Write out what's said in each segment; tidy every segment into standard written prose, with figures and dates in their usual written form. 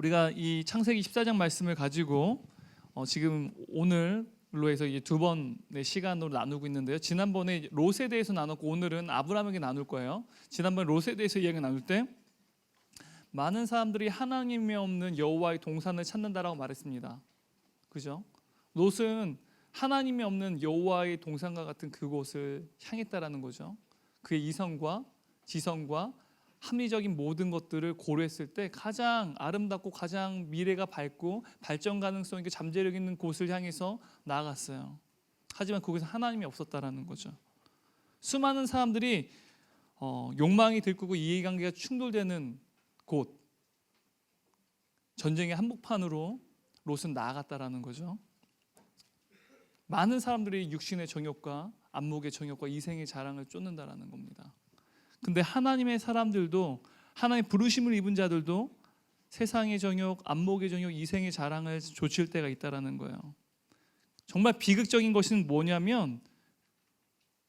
우리가 이 창세기 14장 말씀을 가지고 지금 오늘로 해서 이제 두 번의 시간으로 나누고 있는데요. 지난번에 롯에 대해서 나눴고 오늘은 아브라함에게 나눌 거예요. 지난번 롯에 대해서 이야기 나눌 때 많은 사람들이 하나님이 없는 여호와의 동산을 찾는다라고 말했습니다. 그죠? 롯은 하나님이 없는 여호와의 동산과 같은 그곳을 향했다라는 거죠. 그의 이성과 지성과 합리적인 모든 것들을 고려했을 때 가장 아름답고 가장 미래가 밝고 발전 가능성 있고 잠재력 있는 곳을 향해서 나아갔어요. 하지만 거기서 하나님이 없었다라는 거죠. 수많은 사람들이 욕망이 들끓고 이해관계가 충돌되는 곳, 전쟁의 한복판으로 롯은 나아갔다라는 거죠. 많은 사람들이 육신의 정욕과 안목의 정욕과 이생의 자랑을 쫓는다라는 겁니다. 근데 하나님의 사람들도, 하나님의 부르심을 입은 자들도 세상의 정욕, 안목의 정욕, 이생의 자랑을 좇을 때가 있다라는 거예요. 정말 비극적인 것은 뭐냐면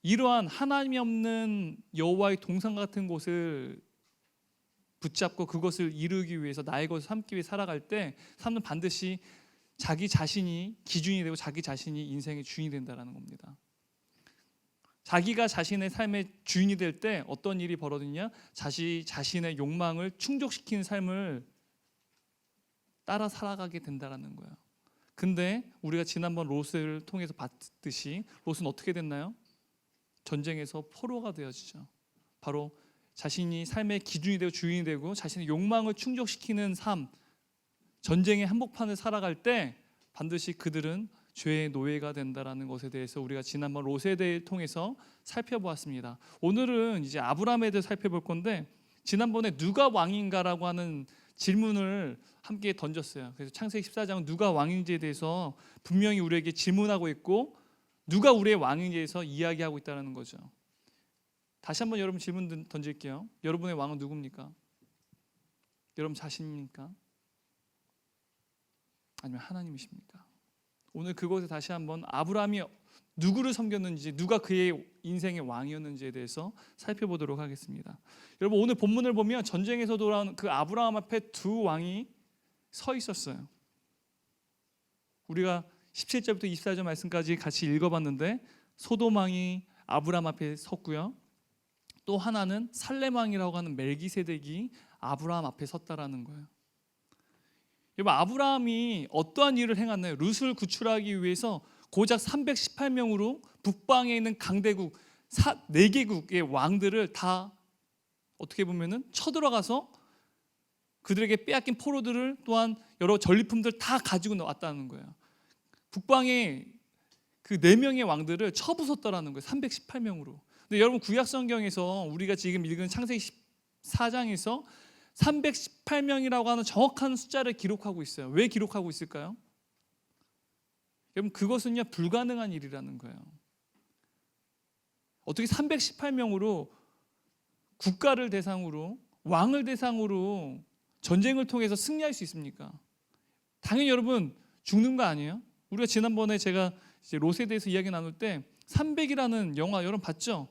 이러한 하나님이 없는 여호와의 동산 같은 곳을 붙잡고 그것을 이루기 위해서 나의 것을 삼기 위해 살아갈 때 사람은 반드시 자기 자신이 기준이 되고 자기 자신이 인생의 주인이 된다는 겁니다. 자기가 자신의 삶의 주인이 될 때 어떤 일이 벌어지냐? 자신의 욕망을 충족시키는 삶을 따라 살아가게 된다는 거예요. 근데 우리가 지난번 롯을 통해서 봤듯이 롯은 어떻게 됐나요? 전쟁에서 포로가 되어지죠. 바로 자신이 삶의 기준이 되고 주인이 되고 자신의 욕망을 충족시키는 삶, 전쟁의 한복판을 살아갈 때 반드시 그들은 죄의 노예가 된다라는 것에 대해서 우리가 지난번 롯에 대해 통해서 살펴보았습니다. 오늘은 이제 아브라함에 대해 살펴볼 건데 지난번에 누가 왕인가라고 하는 질문을 함께 던졌어요. 그래서 창세기 14장은 누가 왕인지에 대해서 분명히 우리에게 질문하고 있고 누가 우리의 왕인지에 대해서 이야기하고 있다는 거죠. 다시 한번 여러분 질문 던질게요. 여러분의 왕은 누굽니까? 여러분 자신입니까? 아니면 하나님이십니까? 오늘 그곳에 다시 한번 아브라함이 누구를 섬겼는지, 누가 그의 인생의 왕이었는지에 대해서 살펴보도록 하겠습니다. 여러분 오늘 본문을 보면 전쟁에서 돌아온 그 아브라함 앞에 두 왕이 서 있었어요. 우리가 17절부터 24절 말씀까지 같이 읽어봤는데 소돔 왕이 아브라함 앞에 섰고요. 또 하나는 살렘 왕이라고 하는 멜기세덱이 아브라함 앞에 섰다라는 거예요. 여러분 아브라함이 어떠한 일을 행했나요? 룻을 구출하기 위해서 고작 318명으로 북방에 있는 강대국 4개국의 왕들을 다 어떻게 보면은 쳐들어가서 그들에게 빼앗긴 포로들을 또한 여러 전리품들 다 가지고 왔다는 거예요. 북방에 그 4명의 왕들을 쳐부쉈다라는 거예요. 318명으로. 근데 여러분 구약 성경에서 우리가 지금 읽은 창세기 14장에서 318명이라고 하는 정확한 숫자를 기록하고 있어요. 왜 기록하고 있을까요? 여러분 그것은요 불가능한 일이라는 거예요. 어떻게 318명으로 국가를 대상으로 왕을 대상으로 전쟁을 통해서 승리할 수 있습니까? 당연히 여러분 죽는 거 아니에요? 우리가 지난번에 제가 이제 롯에 대해서 이야기 나눌 때 300이라는 영화 여러분 봤죠?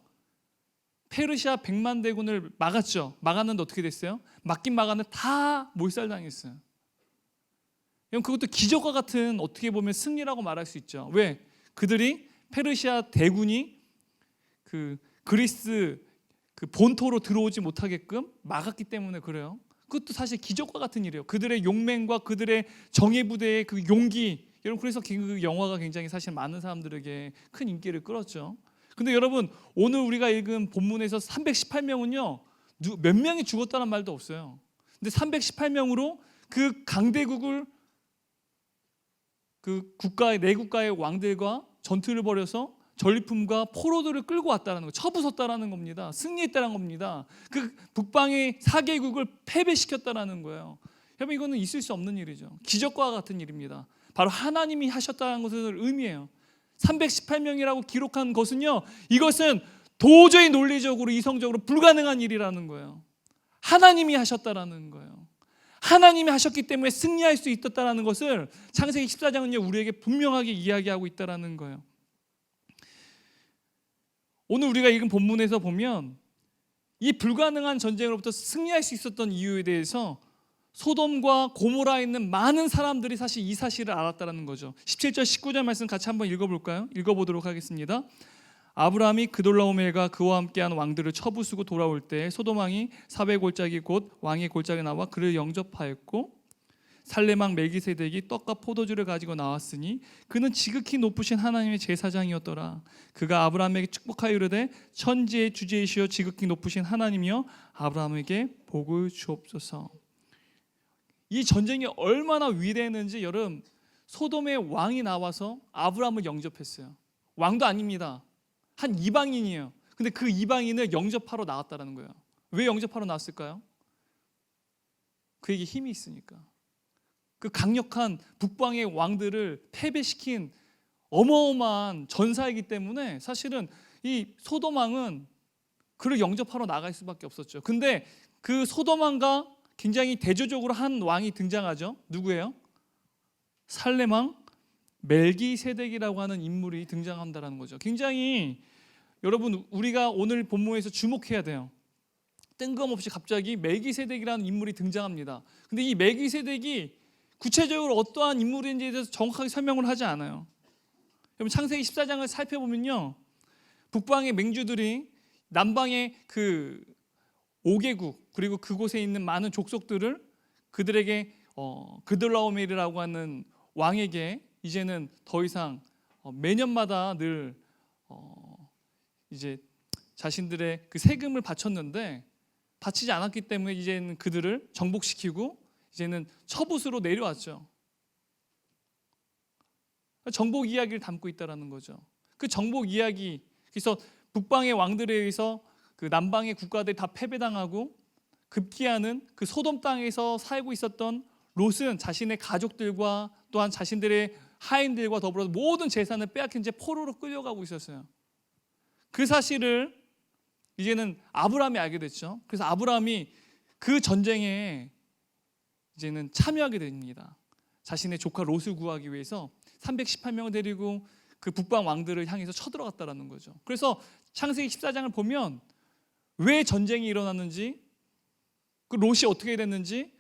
페르시아 100만 대군을 막았죠. 막았는데 어떻게 됐어요? 막긴 막았는데 다 몰살당했어요. 그것도 기적과 같은 어떻게 보면 승리라고 말할 수 있죠. 왜? 그들이 페르시아 대군이 그 그리스 그 본토로 들어오지 못하게끔 막았기 때문에 그래요. 그것도 사실 기적과 같은 일이에요. 그들의 용맹과 그들의 정예 부대의 그 용기. 여러분 그래서 그 영화가 굉장히 사실 많은 사람들에게 큰 인기를 끌었죠. 근데 여러분 오늘 우리가 읽은 본문에서 318명은요 몇 명이 죽었다는 말도 없어요. 근데 318명으로 그 강대국을 그 국가의 네 국가의 왕들과 전투를 벌여서 전리품과 포로들을 끌고 왔다는 거, 쳐부쉈다라는 겁니다. 승리했다는 겁니다. 그 북방의 4개국을 패배시켰다라는 거예요. 여러분 이거는 있을 수 없는 일이죠. 기적과 같은 일입니다. 바로 하나님이 하셨다는 것을 의미해요. 318명이라고 기록한 것은요 이것은 도저히 논리적으로 이성적으로 불가능한 일이라는 거예요. 하나님이 하셨다라는 거예요. 하나님이 하셨기 때문에 승리할 수 있었다라는 것을 창세기 14장은요 우리에게 분명하게 이야기하고 있다라는 거예요. 오늘 우리가 읽은 본문에서 보면 이 불가능한 전쟁으로부터 승리할 수 있었던 이유에 대해서 소돔과 고모라에 있는 많은 사람들이 사실 이 사실을 알았다는 거죠. 17절 19절 말씀 같이 한번 읽어볼까요? 읽어보도록 하겠습니다. 아브라함이 그돌라오멜과 그와 함께한 왕들을 쳐부수고 돌아올 때 소돔 왕이 사배 골짜기 곧 왕의 골짜기에 나와 그를 영접하였고 살렘 왕 멜기세덱이 떡과 포도주를 가지고 나왔으니 그는 지극히 높으신 하나님의 제사장이었더라. 그가 아브라함에게 축복하여 이르되 천지의 주제이시여 지극히 높으신 하나님이여 아브라함에게 복을 주옵소서. 이 전쟁이 얼마나 위대했는지 여러분, 소돔의 왕이 나와서 아브라함을 영접했어요. 왕도 아닙니다. 한 이방인이에요. 근데 그 이방인을 영접하러 나왔다는 거예요. 왜 영접하러 나왔을까요? 그에게 힘이 있으니까. 그 강력한 북방의 왕들을 패배시킨 어마어마한 전사이기 때문에 사실은 이 소돔 왕은 그를 영접하러 나갈 수밖에 없었죠. 근데 그 소돔 왕과 굉장히 대조적으로 한 왕이 등장하죠. 누구예요? 살렘 왕 멜기세덱이라고 하는 인물이 등장한다는 거죠. 굉장히 여러분, 우리가 오늘 본문에서 주목해야 돼요. 뜬금없이 갑자기 멜기세덱이라는 인물이 등장합니다. 근데 이 멜기세덱이 구체적으로 어떠한 인물인지에 대해서 정확하게 설명을 하지 않아요. 여러분, 창세기 14장을 살펴보면요, 북방의 맹주들이 남방의 그 5개국 그리고 그곳에 있는 많은 족속들을 그들에게 그돌라오멜이라고 하는 왕에게 이제는 더 이상 매년마다 늘 이제 자신들의 그 세금을 바쳤는데 바치지 않았기 때문에 이제는 그들을 정복시키고 이제는 처붓으로 내려왔죠. 정복 이야기를 담고 있다라는 거죠. 그 정복 이야기, 그래서 북방의 왕들에 의해서 그 남방의 국가들이 다 패배당하고 급기야는 그 소돔 땅에서 살고 있었던 롯은 자신의 가족들과 또한 자신들의 하인들과 더불어 모든 재산을 빼앗긴 채 포로로 끌려가고 있었어요. 그 사실을 이제는 아브라함이 알게 됐죠. 그래서 아브라함이 그 전쟁에 이제는 참여하게 됩니다. 자신의 조카 롯을 구하기 위해서 318명을 데리고 그 북방 왕들을 향해서 쳐들어갔다라는 거죠. 그래서 창세기 14장을 보면 왜 전쟁이 일어났는지, 그 롯이 어떻게 됐는지,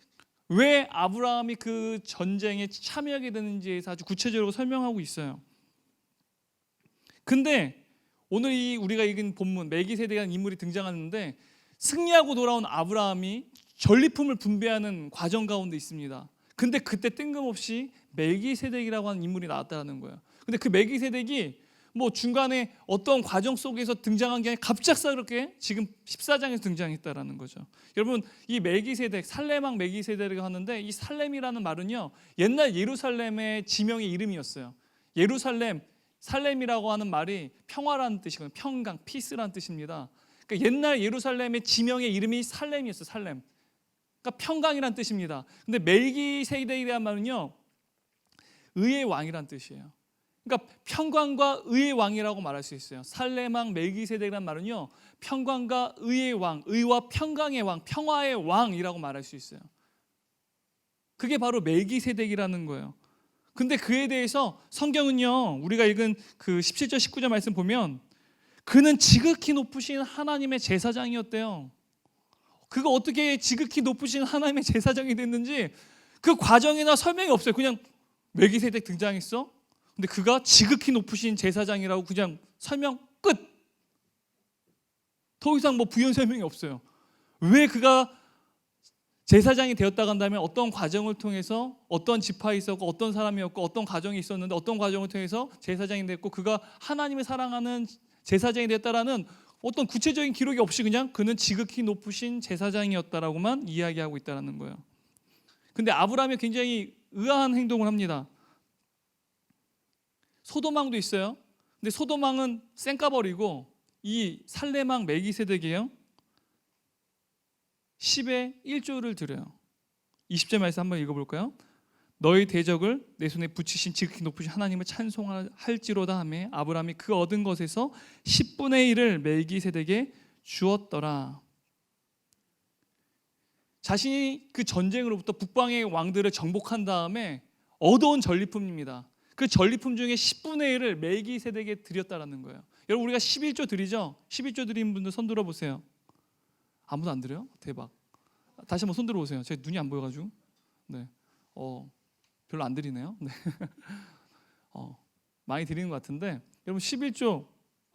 왜 아브라함이 그 전쟁에 참여하게 되는지에 대해서 아주 구체적으로 설명하고 있어요. 근데 오늘 이 우리가 읽은 본문 멜기세덱이라는 인물이 등장하는데 승리하고 돌아온 아브라함이 전리품을 분배하는 과정 가운데 있습니다. 근데 그때 뜬금없이 멜기세덱이라고 하는 인물이 나왔다는 거예요. 근데 그 멜기세덱이 뭐 중간에 어떤 과정 속에서 등장한 게 아니라 갑작스럽게 지금 14장에서 등장했다라는 거죠. 여러분, 이 멜기세덱, 살렘 왕 멜기세덱을 하는데 이 살렘이라는 말은요, 옛날 예루살렘의 지명의 이름이었어요. 예루살렘, 살렘이라고 하는 말이 평화라는 뜻이거든요. 평강, 피스라는 뜻입니다. 그러니까 옛날 예루살렘의 지명의 이름이 살렘이었어요. 살렘. 그러니까 평강이라는 뜻입니다. 근데 멜기세덱이라는 말은요, 의의 왕이라는 뜻이에요. 그러니까 평강과 의의 왕이라고 말할 수 있어요. 살렘 왕 멜기세덱이라는 말은요, 평강과 의의 왕, 의와 평강의 왕, 평화의 왕이라고 말할 수 있어요. 그게 바로 멜기세덱이라는 거예요. 근데 그에 대해서 성경은요, 우리가 읽은 그 17절 19절 말씀 보면 그는 지극히 높으신 하나님의 제사장이었대요. 그가 어떻게 지극히 높으신 하나님의 제사장이 됐는지 그 과정이나 설명이 없어요. 그냥 멜기세덱 등장했어. 근데 그가 지극히 높으신 제사장이라고 그냥 설명 끝. 더 이상 뭐 부연 설명이 없어요. 왜 그가 제사장이 되었다고 한다면 어떤 과정을 통해서 어떤 지파에 있었고 어떤 사람이었고 어떤 과정이 있었는데 어떤 과정을 통해서 제사장이 됐고 그가 하나님을 사랑하는 제사장이 됐다라는 어떤 구체적인 기록이 없이 그냥 그는 지극히 높으신 제사장이었다라고만 이야기하고 있다는 거예요. 근데 아브라함이 굉장히 의아한 행동을 합니다. 소돔 왕도 있어요. 근데 소돔 왕은 쌩까버리고 이 살렘 왕 멜기세덱이에요. 10의 1조를 드려요. 20절 말씀 한번 읽어볼까요? 너희 대적을 내 손에 붙이신 지극히 높으신 하나님을 찬송할지로다 하며 아브라함이 그 얻은 것에서 10분의 1을 멜기세덱에게 주었더라. 자신이 그 전쟁으로부터 북방의 왕들을 정복한 다음에 얻어온 전리품입니다. 그 전리품 중에 10분의 1을 멜기세덱에게 드렸다라는 거예요. 여러분, 우리가 11조 드리죠? 11조 드린 분들 손 들어보세요. 아무도 안 드려요? 대박. 다시 한번 손 들어보세요. 제 눈이 안 보여가지고. 네. 별로 안 드리네요. 네. 많이 드리는 것 같은데 여러분 11조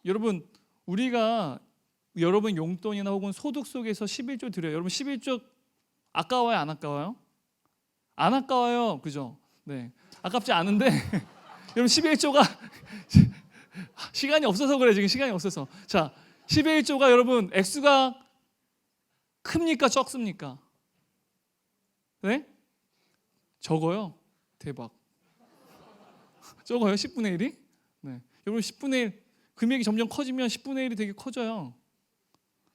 여러분 우리가 여러분 용돈이나 혹은 소득 속에서 11조 드려요. 여러분 11조 아까워요, 안 아까워요? 안 아까워요. 그죠? 네. 아깝지 않은데 여러분 11조가 시간이 없어서 그래. 지금 시간이 없어서. 자, 11조가 여러분 액수가 큽니까 적습니까? 네? 적어요. 대박. 적어요. 10분의 1이? 네. 여러분 10분의 1 금액이 점점 커지면 10분의 1이 되게 커져요.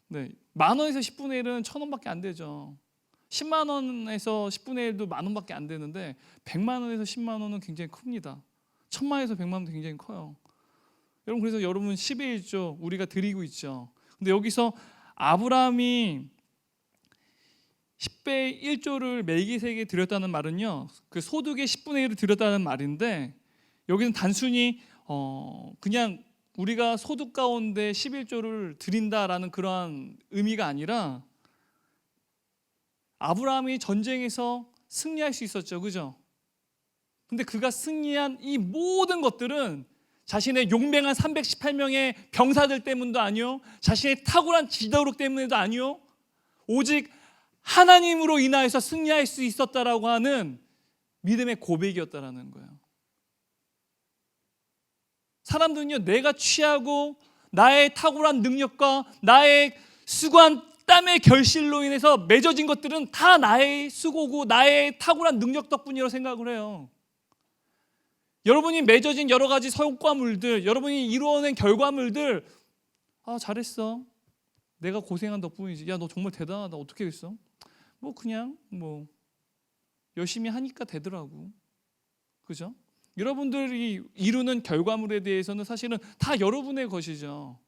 네. 만 원에서 10분의 1은 1,000원밖에 안 되죠. 10만 원에서 10분의 1도 만 원밖에 안 되는데 100만 원에서 10만 원은 굉장히 큽니다. 1,000만 원에서 100만 원도 굉장히 커요. 여러분 그래서 여러분 11조 우리가 드리고 있죠. 근데 여기서 아브라함이 10배 1조를 멜기세덱에게 드렸다는 말은요. 그 소득의 10분의 1을 드렸다는 말인데 여기는 단순히 그냥 우리가 소득 가운데 11조를 드린다라는 그러한 의미가 아니라 아브라함이 전쟁에서 승리할 수 있었죠. 그죠? 근데 그가 승리한 이 모든 것들은 자신의 용맹한 318명의 병사들 때문도 아니요, 자신의 탁월한 지도력 때문에도 아니요, 오직 하나님으로 인하여서 승리할 수 있었다라고 하는 믿음의 고백이었다라는 거예요. 사람들은요, 내가 취하고 나의 탁월한 능력과 나의 수고한 땀의 결실로 인해서 맺어진 것들은 다 나의 수고고 나의 탁월한 능력 덕분이라고 생각을 해요. 여러분이 맺어진 여러 가지 성과물들, 여러분이 이루어낸 결과물들, 잘했어. 내가 고생한 덕분이지. 야, 너 정말 대단하다. 어떻게 했어? 그냥 열심히 하니까 되더라고. 그죠? 여러분들이 이루는 결과물에 대해서는 사실은 다 여러분의 것이죠.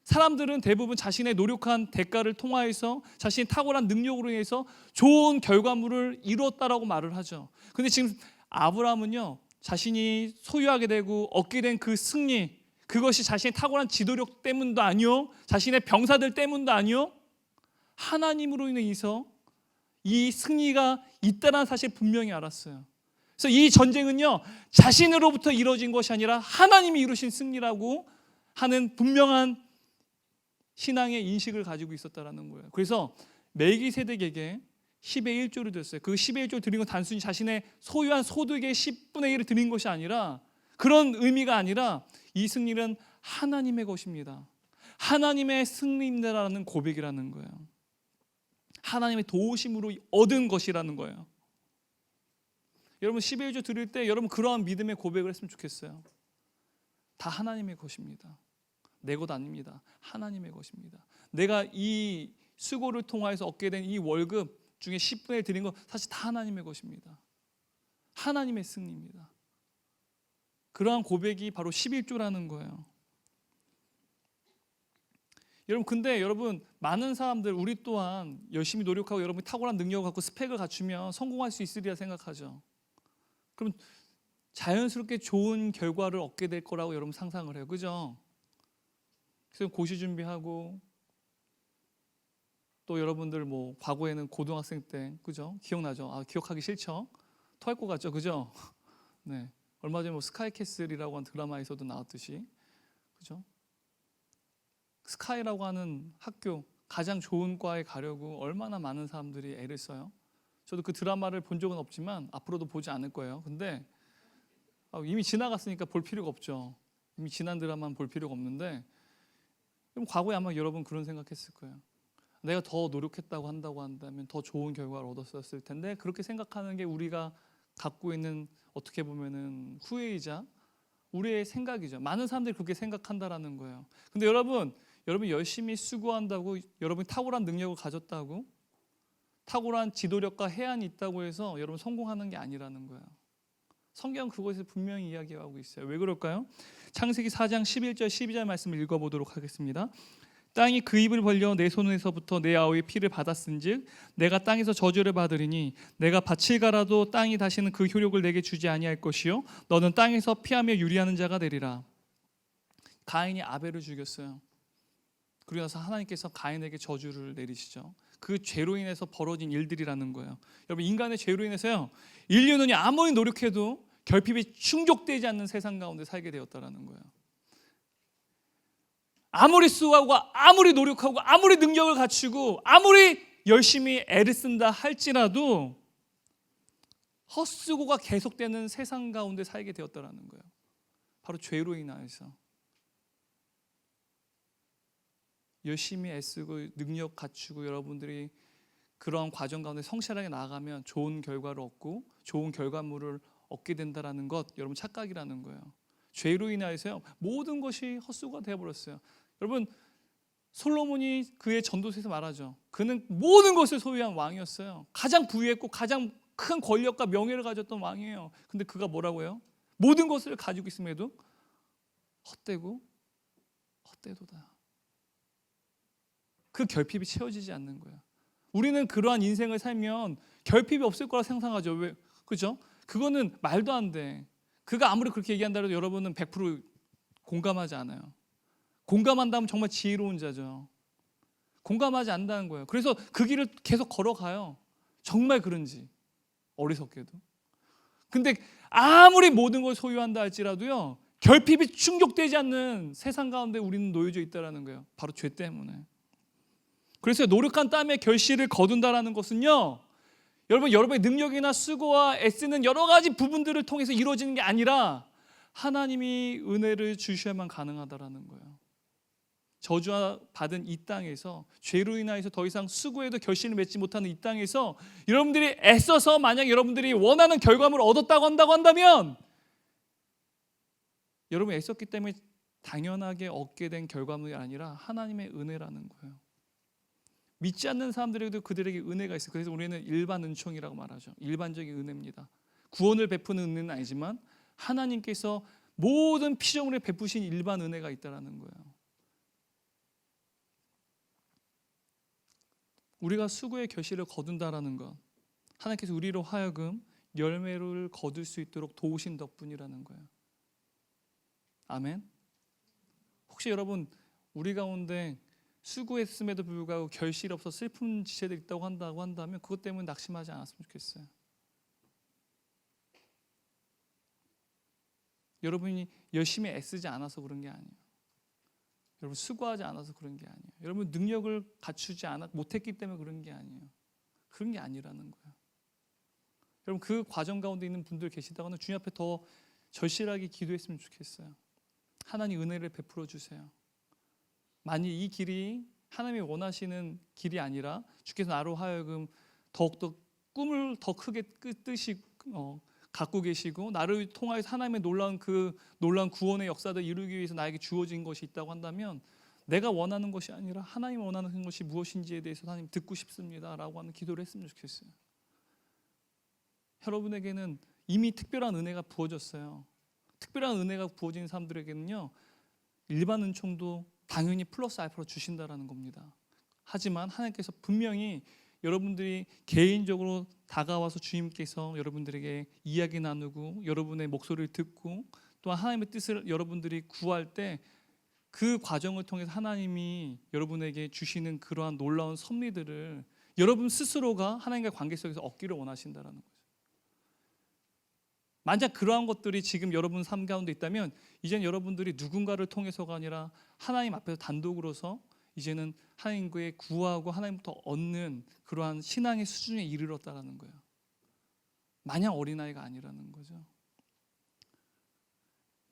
사람들은 대부분 자신의 노력한 대가를 통하여서 자신의 탁월한 능력으로 인해서 좋은 결과물을 이루었다라고 말을 하죠. 근데 지금 아브라함은요, 자신이 소유하게 되고 얻게 된 그 승리, 그것이 자신의 탁월한 지도력 때문도 아니요, 자신의 병사들 때문도 아니요, 하나님으로 인해서 이 승리가 있다는 사실 분명히 알았어요. 그래서 이 전쟁은요, 자신으로부터 이루어진 것이 아니라 하나님이 이루신 승리라고 하는 분명한 신앙의 인식을 가지고 있었다라는 거예요. 그래서 멜기세덱에게 10의 1조를 드렸어요. 그 10의 1조를 드린 건 단순히 자신의 소유한 소득의 10분의 1을 드린 것이 아니라, 그런 의미가 아니라 이 승리는 하나님의 것입니다. 하나님의 승리입니다라는 고백이라는 거예요. 하나님의 도우심으로 얻은 것이라는 거예요. 여러분 10의 1조 드릴 때 여러분 그러한 믿음의 고백을 했으면 좋겠어요. 다 하나님의 것입니다. 내 것 아닙니다. 하나님의 것입니다. 내가 이 수고를 통하여서 얻게 된 이 월급 중에 10분의 1 드린 건 사실 다 하나님의 것입니다. 하나님의 승리입니다. 그러한 고백이 바로 11조라는 거예요. 여러분 근데 여러분 많은 사람들 우리 또한 열심히 노력하고 여러분이 탁월한 능력을 갖고 스펙을 갖추면 성공할 수 있으리라 생각하죠. 그럼 자연스럽게 좋은 결과를 얻게 될 거라고 여러분 상상을 해요. 그죠? 그래서 고시 준비하고 또 여러분들 과거에는 고등학생 때 그죠? 기억나죠? 기억하기 싫죠? 토할 것 같죠? 그죠? 네. 얼마 전에 스카이캐슬이라고 하는 드라마에서도 나왔듯이 그죠? 스카이라고 하는 학교 가장 좋은 과에 가려고 얼마나 많은 사람들이 애를 써요. 저도 그 드라마를 본 적은 없지만 앞으로도 보지 않을 거예요. 근데 이미 지나갔으니까 볼 필요가 없죠. 이미 지난 드라마는 볼 필요가 없는데 그럼 과거에 아마 여러분 그런 생각했을 거예요. 내가 더 노력했다고 한다면 더 좋은 결과를 얻었을 텐데, 그렇게 생각하는 게 우리가 갖고 있는 어떻게 보면은 후회이자 우리의 생각이죠. 많은 사람들이 그렇게 생각한다라는 거예요. 근데 여러분 열심히 수고한다고, 여러분이 탁월한 능력을 가졌다고, 탁월한 지도력과 해안이 있다고 해서 여러분 성공하는 게 아니라는 거예요. 성경은 그것을 분명히 이야기하고 있어요. 왜 그럴까요? 창세기 4장 11절 12절 말씀을 읽어보도록 하겠습니다. 땅이 그 입을 벌려 내 손에서부터 내 아우의 피를 받았은즉 내가 땅에서 저주를 받으리니 내가 밭을 갈아도 땅이 다시는 그 효력을 내게 주지 아니할 것이요 너는 땅에서 피하며 유리하는 자가 되리라. 가인이 아벨을 죽였어요. 그러고 나서 하나님께서 가인에게 저주를 내리시죠. 그 죄로 인해서 벌어진 일들이라는 거예요. 여러분, 인간의 죄로 인해서요, 인류는 아무리 노력해도 결핍이 충족되지 않는 세상 가운데 살게 되었다라는 거예요. 아무리 수고하고 아무리 노력하고 아무리 능력을 갖추고 아무리 열심히 애를 쓴다 할지라도 헛수고가 계속되는 세상 가운데 살게 되었다라는 거예요. 바로 죄로 인하여서. 열심히 애쓰고 능력 갖추고 여러분들이 그런 과정 가운데 성실하게 나아가면 좋은 결과를 얻고 좋은 결과물을 얻게 된다라는 것, 여러분 착각이라는 거예요. 죄로 인하여서요, 모든 것이 헛수고가 되어버렸어요. 여러분, 솔로몬이 그의 전도서에서 말하죠. 그는 모든 것을 소유한 왕이었어요. 가장 부유했고 가장 큰 권력과 명예를 가졌던 왕이에요. 근데 그가 뭐라고 해요? 모든 것을 가지고 있음에도 헛되고 헛되도다. 그 결핍이 채워지지 않는 거예요. 우리는 그러한 인생을 살면 결핍이 없을 거라 상상하죠. 왜? 그죠? 그거는 말도 안 돼. 그가 아무리 그렇게 얘기한다 해도 여러분은 100% 공감하지 않아요. 공감한다면 정말 지혜로운 자죠. 공감하지 않는다는 거예요. 그래서 그 길을 계속 걸어가요. 정말 그런지 어리석게도. 근데 아무리 모든 걸 소유한다 할지라도요, 결핍이 충족되지 않는 세상 가운데 우리는 놓여져 있다는 거예요. 바로 죄 때문에. 그래서 노력한 땀에 결실을 거둔다라는 것은요, 여러분의 능력이나 수고와 애쓰는 여러 가지 부분들을 통해서 이루어지는 게 아니라 하나님이 은혜를 주셔야만 가능하다라는 거예요. 저주와 받은 이 땅에서, 죄로 인하여서 더 이상 수고해도 결실을 맺지 못하는 이 땅에서 여러분들이 애써서 만약 여러분들이 원하는 결과물을 얻었다고 한다면 여러분이 애썼기 때문에 당연하게 얻게 된 결과물이 아니라 하나님의 은혜라는 거예요. 믿지 않는 사람들에게도 그들에게 은혜가 있어요. 그래서 우리는 일반 은총이라고 말하죠. 일반적인 은혜입니다. 구원을 베푸는 은혜는 아니지만 하나님께서 모든 피조물에 베푸신 일반 은혜가 있다는 거예요. 우리가 수고의 결실을 거둔다라는 것, 하나님께서 우리로 하여금 열매를 거둘 수 있도록 도우신 덕분이라는 거예요. 아멘. 혹시 여러분, 우리 가운데 수고했음에도 불구하고 결실이 없어 슬픈 지체들이 있다고 한다면 그것 때문에 낙심하지 않았으면 좋겠어요. 여러분이 열심히 애쓰지 않아서 그런 게 아니에요. 여러분 수고하지 않아서 그런 게 아니에요. 여러분 능력을 갖추지 못했기 때문에 그런 게 아니에요. 그런 게 아니라는 거예요. 여러분 그 과정 가운데 있는 분들 계시다가는 주님 앞에 더 절실하게 기도했으면 좋겠어요. 하나님 은혜를 베풀어 주세요. 만일 이 길이 하나님이 원하시는 길이 아니라 주께서 나로 하여금 더욱더 꿈을 더 크게 갖고 계시고 나를 통하여서 하나님의 놀라운 구원의 역사를 이루기 위해서 나에게 주어진 것이 있다고 한다면 내가 원하는 것이 아니라 하나님이 원하는 것이 무엇인지에 대해서 하나님 듣고 싶습니다 라고 하는 기도를 했으면 좋겠어요. 여러분에게는 이미 특별한 은혜가 부어졌어요. 특별한 은혜가 부어진 사람들에게는요, 일반 은총도 당연히 플러스 알파로 주신다라는 겁니다. 하지만 하나님께서 분명히 여러분들이 개인적으로 다가와서 주님께서 여러분들에게 이야기 나누고 여러분의 목소리를 듣고 또한 하나님의 뜻을 여러분들이 구할 때 그 과정을 통해서 하나님이 여러분에게 주시는 그러한 놀라운 섭리들을 여러분 스스로가 하나님과 관계 속에서 얻기를 원하신다라는 거죠. 만약 그러한 것들이 지금 여러분 삶 가운데 있다면 이제는 여러분들이 누군가를 통해서가 아니라 하나님 앞에서 단독으로서 이제는 하나님과의 구하고 하나님부터 얻는 그러한 신앙의 수준에 이르렀다라는 거예요. 마냥 어린아이가 아니라는 거죠.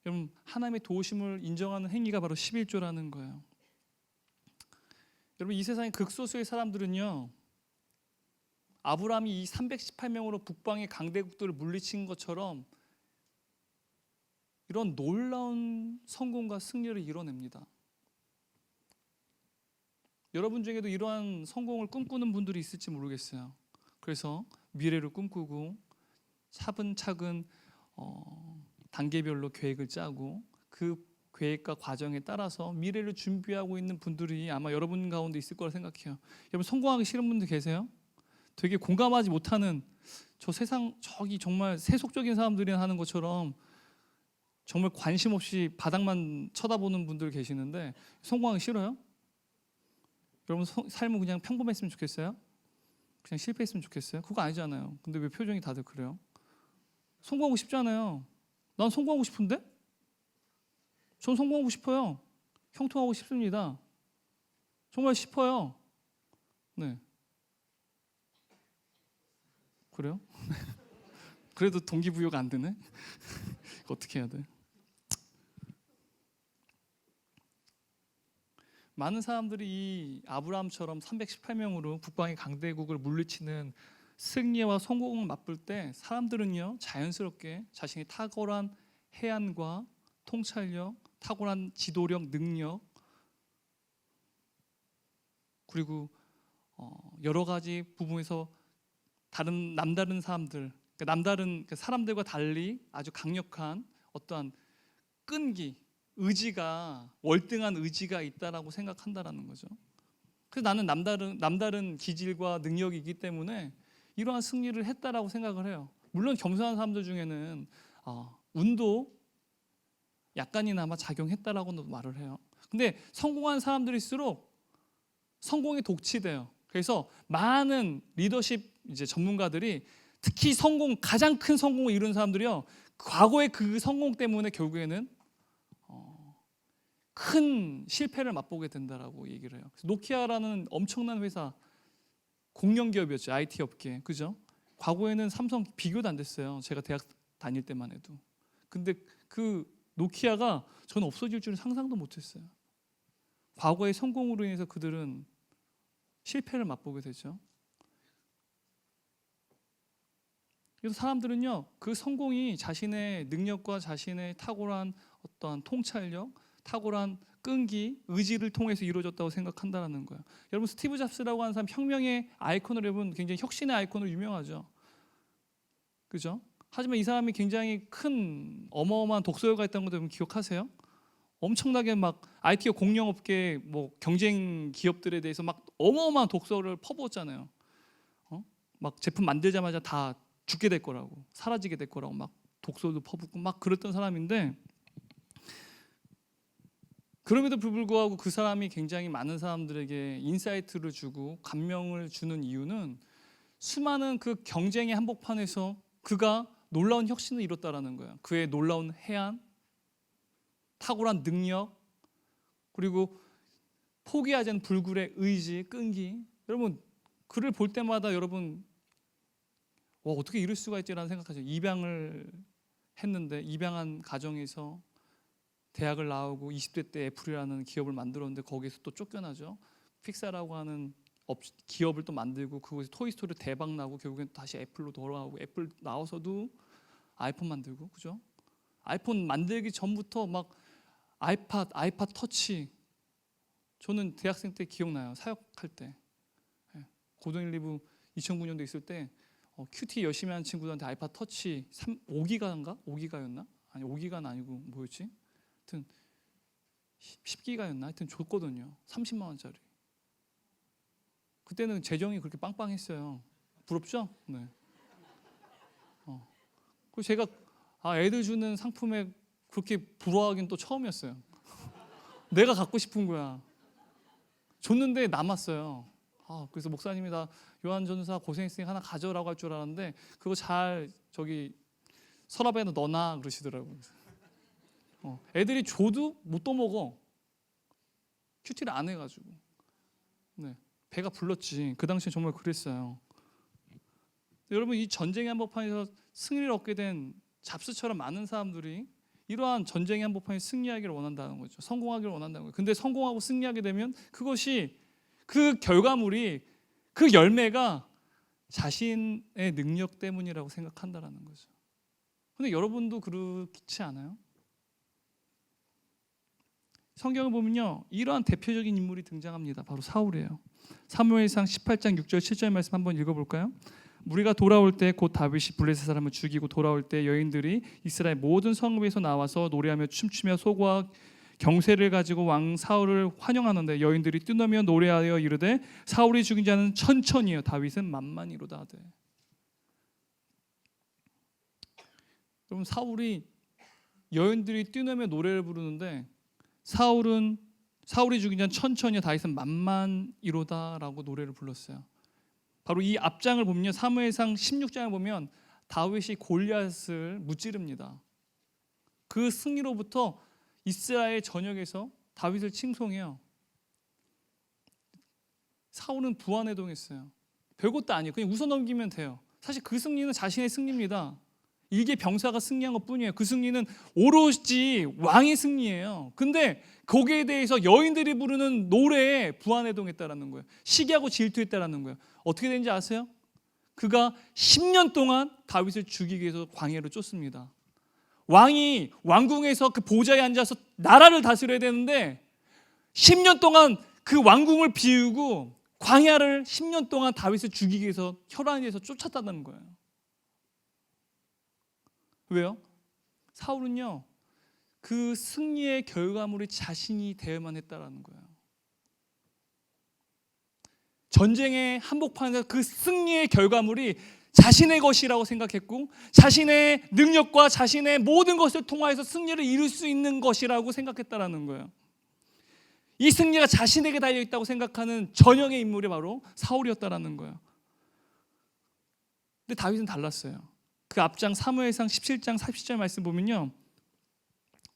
여러분 하나님의 도우심을 인정하는 행위가 바로 11조라는 거예요. 여러분 이 세상의 극소수의 사람들은요, 아브라함이 이 318명으로 북방의 강대국들을 물리친 것처럼 이런 놀라운 성공과 승리를 이뤄냅니다. 여러분 중에도 이러한 성공을 꿈꾸는 분들이 있을지 모르겠어요. 그래서 미래를 꿈꾸고 차근차근 단계별로 계획을 짜고 그 계획과 과정에 따라서 미래를 준비하고 있는 분들이 아마 여러분 가운데 있을 거라 생각해요. 여러분 성공하기 싫은 분들 계세요? 되게 공감하지 못하는 저 세상 저기 정말 세속적인 사람들이 하는 것처럼 정말 관심 없이 바닥만 쳐다보는 분들 계시는데 성공하기 싫어요? 여러분 삶은 그냥 평범했으면 좋겠어요? 그냥 실패했으면 좋겠어요? 그거 아니잖아요. 근데 왜 표정이 다들 그래요? 성공하고 싶잖아요. 난 성공하고 싶은데? 전 성공하고 싶어요. 형통하고 싶습니다. 정말 싶어요. 네. 그래요? 그래도 동기부여가 안 되네? 어떻게 해야 돼? 많은 사람들이 이 아브라함처럼 318명으로 북방의 강대국을 물리치는 승리와 성공을 맛볼 때 사람들은요, 자연스럽게 자신의 탁월한 해안과 통찰력, 탁월한 지도력, 능력, 그리고 여러 가지 부분에서 남다른 사람들, 남다른 사람들과 달리 아주 강력한 어떠한 끈기, 의지가, 월등한 의지가 있다라고 생각한다라는 거죠. 그래서 나는 남다른 기질과 능력이 있기 때문에 이러한 승리를 했다라고 생각을 해요. 물론 겸손한 사람들 중에는 운도 약간이나마 작용했다라고도 말을 해요. 근데 성공한 사람들일수록 성공에 독치돼요. 그래서 많은 리더십 이제 전문가들이 특히 가장 큰 성공을 이룬 사람들이요, 과거의 그 성공 때문에 결국에는 큰 실패를 맛보게 된다라고 얘기를 해요. 노키아라는 엄청난 회사, 공룡 기업이었죠. IT 업계, 그죠? 과거에는 삼성 비교도 안 됐어요. 제가 대학 다닐 때만 해도. 근데 그 노키아가 저는 없어질 줄은 상상도 못했어요. 과거의 성공으로 인해서 그들은 실패를 맛보게 되죠. 그래서 사람들은요, 그 성공이 자신의 능력과 자신의 탁월한 어떠한 통찰력, 탁월한 끈기, 의지를 통해서 이루어졌다고 생각한다는 거예요. 여러분, 스티브 잡스라고 하는 사람 혁명의 아이콘으로, 여러분 굉장히 혁신의 아이콘으로 유명하죠. 그죠? 하지만 이 사람이 굉장히 큰 어마어마한 독서열가 있다는 것도 여러분 기억하세요? 엄청나게 막 IT 공룡업계 뭐 경쟁 기업들에 대해서 막 어마어마한 독서를 퍼부었잖아요. 막 제품 만들자마자 다 죽게 될 거라고, 사라지게 될 거라고 막 독서도 퍼붓고 막 그랬던 사람인데, 그럼에도 불구하고 그 사람이 굉장히 많은 사람들에게 인사이트를 주고 감명을 주는 이유는 수많은 그 경쟁의 한복판에서 그가 놀라운 혁신을 이뤘다라는 거예요. 그의 놀라운 해안, 탁월한 능력, 그리고 포기하지 않은 불굴의 의지, 끈기. 여러분, 그를 볼 때마다 여러분, 와, 어떻게 이럴 수가 있지라는 생각하죠. 입양을 했는데, 입양한 가정에서 대학을 나오고 20대 때 애플이라는 기업을 만들었는데 거기에서 또 쫓겨나죠. 픽사라고 하는 기업을 또 만들고 그곳에서 토이스토리 대박 나고 결국엔 다시 애플로 돌아오고, 애플 나와서도 아이폰 만들고, 그죠? 아이폰 만들기 전부터 막 아이팟 터치. 저는 대학생 때 기억나요. 사역할 때, 고등 1, 2부 2009년도 있을 때 큐티 열심히 하는 친구들한테 아이팟 터치 5기가인가? 5기가였나? 아니 5기가는 아니고 뭐였지? 하여튼 10기가였나? 하여튼 줬거든요. 30만 원짜리. 그때는 재정이 그렇게 빵빵했어요. 부럽죠? 네. 그리고 제가 애들 주는 상품에 그렇게 부러워하긴 또 처음이었어요. 내가 갖고 싶은 거야. 줬는데 남았어요. 그래서 목사님이 나 요한 전사 고생했으니 하나 가져라고 할 줄 알았는데 그거 잘 저기 서랍에 넣어놔 그러시더라고요. 애들이 줘도 못 떠먹어. 큐티를 안 해가지고. 네, 배가 불렀지. 그 당시에 정말 그랬어요. 여러분, 이 전쟁의 한복판에서 승리를 얻게 된 잡스처럼 많은 사람들이 이러한 전쟁의 한복판에 승리하기를 원한다는 거죠. 성공하기를 원한다는 거예요. 근데 성공하고 승리하게 되면 그것이, 그 결과물이, 그 열매가 자신의 능력 때문이라고 생각한다는 거죠. 근데 여러분도 그렇지 않아요? 성경을 보면요, 이러한 대표적인 인물이 등장합니다. 바로 사울이에요. 사무엘상 18장 6절 7절 말씀 한번 읽어볼까요? 무리가 돌아올 때 곧 다윗이 블레셋 사람을 죽이고 돌아올 때 여인들이 이스라엘 모든 성읍에서 나와서 노래하며 춤추며 소고와 경세를 가지고 왕 사울을 환영하는데 여인들이 뛰노며 노래하여 이르되 사울이 죽인 자는 천천히요 다윗은 만만히로다 하되. 여러분, 여인들이 뛰노며 노래를 부르는데 사울이 죽인 자는 천천히요 다윗은 만만히로다라고 노래를 불렀어요. 바로 이 앞장을 보면요, 사무엘상 16장을 보면 다윗이 골리앗을 무찌릅니다. 그 승리로부터 이스라엘 전역에서 다윗을 칭송해요. 사울은 부안해동했어요. 별것도 아니에요. 그냥 웃어 넘기면 돼요. 사실 그 승리는 자신의 승리입니다. 일개 병사가 승리한 것뿐이에요. 그 승리는 오로지 왕의 승리예요. 근데 거기에 대해서 여인들이 부르는 노래에 부안해동했다라는 거예요. 시기하고 질투했다라는 거예요. 어떻게 되는지 아세요? 그가 10년 동안 다윗을 죽이기 위해서 광야로 쫓습니다. 왕이 왕궁에서 그 보좌에 앉아서 나라를 다스려야 되는데 10년 동안 그 왕궁을 비우고 광야를 10년 동안 다윗을 죽이기 위해서 혈안에서 쫓았다는 거예요. 왜요? 사울은요, 그 승리의 결과물이 자신이 되어야만 했다라는 거예요. 전쟁의 한복판에서 그 승리의 결과물이 자신의 것이라고 생각했고, 자신의 능력과 자신의 모든 것을 통하여서 승리를 이룰 수 있는 것이라고 생각했다라는 거예요. 이 승리가 자신에게 달려있다고 생각하는 전형의 인물이 바로 사울이었다라는 거예요. 근데 다윗은 달랐어요. 그 앞장 사무엘상 17장 40절 말씀 보면요,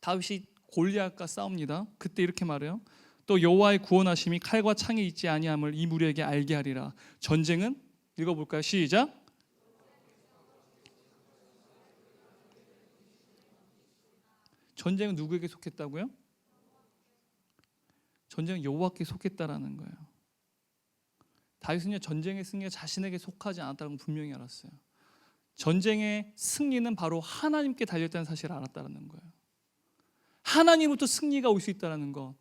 다윗이 골리앗과 싸웁니다. 그때 이렇게 말해요. 또 여호와의 구원하심이 칼과 창에 있지 아니함을 이 무리에게 알게 하리라. 전쟁은, 읽어볼까요? 시작. 전쟁은 누구에게 속했다고요? 전쟁은 여호와께 속했다라는 거예요. 다윗은요, 전쟁의 승리가 자신에게 속하지 않았다는 걸 분명히 알았어요. 전쟁의 승리는 바로 하나님께 달렸다는 사실을 알았다는 거예요. 하나님부터 승리가 올 수 있다는 것.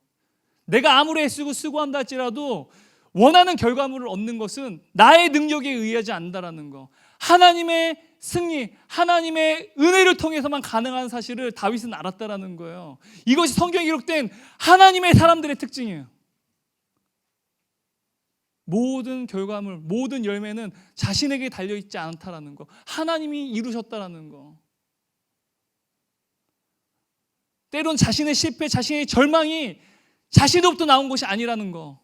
내가 아무리 애쓰고 수고한다 할지라도 원하는 결과물을 얻는 것은 나의 능력에 의하지 않는다는 것. 하나님의 승리, 하나님의 은혜를 통해서만 가능한 사실을 다윗은 알았다는 거예요. 이것이 성경에 기록된 하나님의 사람들의 특징이에요. 모든 결과물, 모든 열매는 자신에게 달려있지 않다라는 거, 하나님이 이루셨다라는 거. 때론 자신의 실패, 자신의 절망이 자신으로부터 나온 것이 아니라는 거.